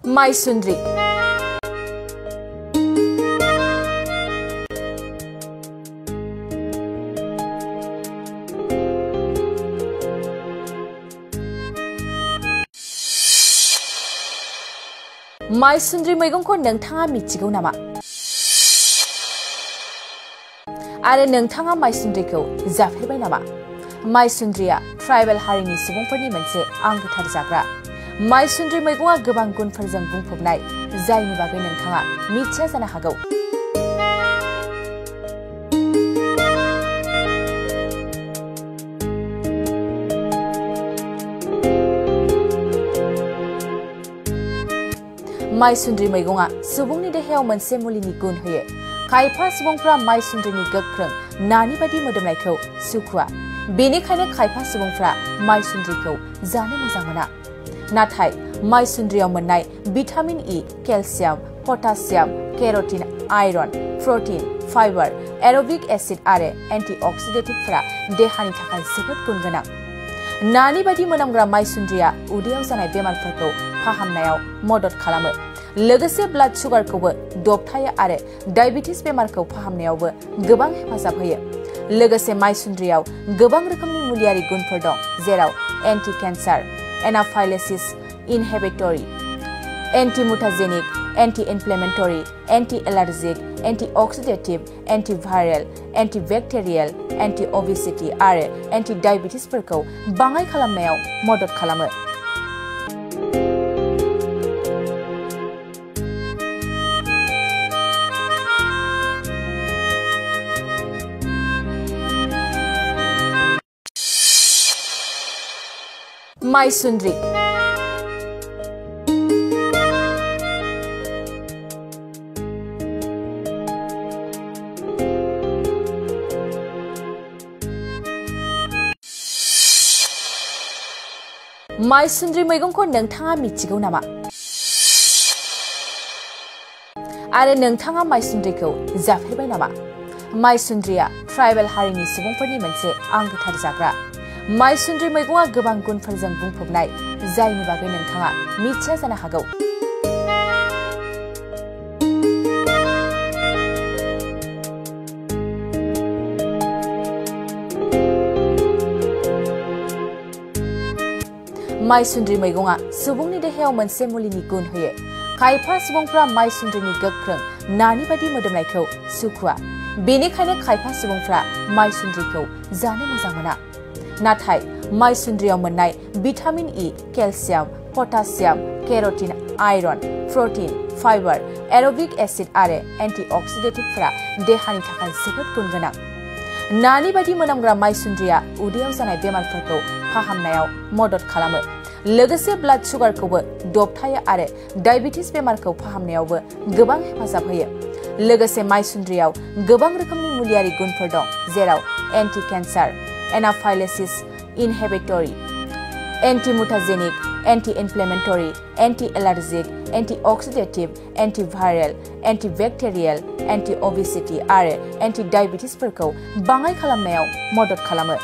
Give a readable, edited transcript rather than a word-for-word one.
माइसुन्द्रि माइसुन्द्रि मैगंखौ नोंथाङा मिथिगौ नामा? आरो नोंथाङा माइसुन्द्रिखौ जाफेरबाय नामा? माइसुन्द्रिया ट्राइबेल हारिनि सुबुंफोरनि मोनसे आंगोथार जाग्रा। माइसुन्द्रि मैगंआ गोबां गुनफोरजों बुंफबनाय जायनि बागै नोंथाङा मिथिया जानो हागौ। माइसुन्द्रि मैगंआ सुबुंनि देहायाव मोनसे मुलिनि गुन होयो। खायफा सुबुंफ्रा माइसुन्द्रिनि गोख्रों नानि बायदि मोदोमनायखौ सुखुवा, बेनिखायनो खायफा सुबुंफ्रा माइसुन्द्रिखौ जानो मोजां मोना। नाथाय माइसुन्द्रियाव मोननाय vitamin E, calcium, potassium, carotene, iron, protein, fibre, aerobic acid आरो एन्टिअक्सिडेटिभफोरा देहानि थाखाय जोबोद गुन गोनां। नानि बायदि मोनामग्रा माइसुन्द्रिया उदैयाव जानाय बेमारफोरखौ फाहामनायाव मदद खालामो, लोगोसे ब्लाड सुगारखौबो दबथायो आरो डायबिटिस बेमारखौ फाहामनायावबो गोबां हेफाजाब होयो। लोगोसे माइसुन्द्रियाव गोबां रोखोमनि मुलियारि गुनफोर दं, जेराव anti cancer, anaphylaxis inhibitory, anti mutagenic, anti inflammatory, anti allergic, anti oxidative, anti viral, anti bacterial, anti obesity आरो एन्टि डायबिटिसफोरखौ बाङाइ खालामनायाव मदद खालामो। माइसुन्द्रि माइसुन्द्रि मैगंखौ नोंथाङा मिथिगौ नामा? आरो नोंथाङा माइसुन्द्रिखौ जाफेरबाय नामा? माइसुन्द्रिया ट्राइबेल हारिनि सुबुंफोरनि मोनसे आंगोथार जाग्रा। माइसुन्द्रि मैगंआ गोबां गुनफोरजों बुंफबनाय जायनि बागै नोंथाङा मिथिया जानो हागौ। माइसुन्द्रि मैगंआ सुबुंनि देहायाव मोनसे मुलिनि गुन होयो। खायफा सुबुंफ्रा माइसुन्द्रिनि गोख्रों नानि बायदि मोदोमनायखौ सुखुवा, बेनिखायनो खायफा सुबुंफ्रा माइसुन्द्रिखौ जानो मोजां मोना। नाथाय माइसुन्द्रियाव मोननाय vitamin E, calcium, potassium, carotene, iron, protein, fibre, aerobic acid आरो एन्टिअक्सिडेटिभफोरा देहानि थाखाय जोबोद गुन गोनां। नानि बायदि मोनामग्रा माइसुन्द्रिया उदैयाव जानाय बेमारफोरखौ फाहामनायाव मदद खालामो, लोगोसे ब्लाड सुगारखौबो दबथायो आरो डायबिटिस बेमारखौ फाहामनायावबो गोबां हेफाजाब होयो। लोगोसे माइसुन्द्रियाव गोबां रोखोमनि मुलियारि गुनफोर दं, जेराव anti cancer, anaphylaxis inhibitory, anti mutagenic, anti inflammatory, anti allergic, anti oxidative, anti viral, anti bacterial, anti obesity आरो एन्टि डायबिटिसफोरखौ बाङाइ खालामनायाव मदद खालामो।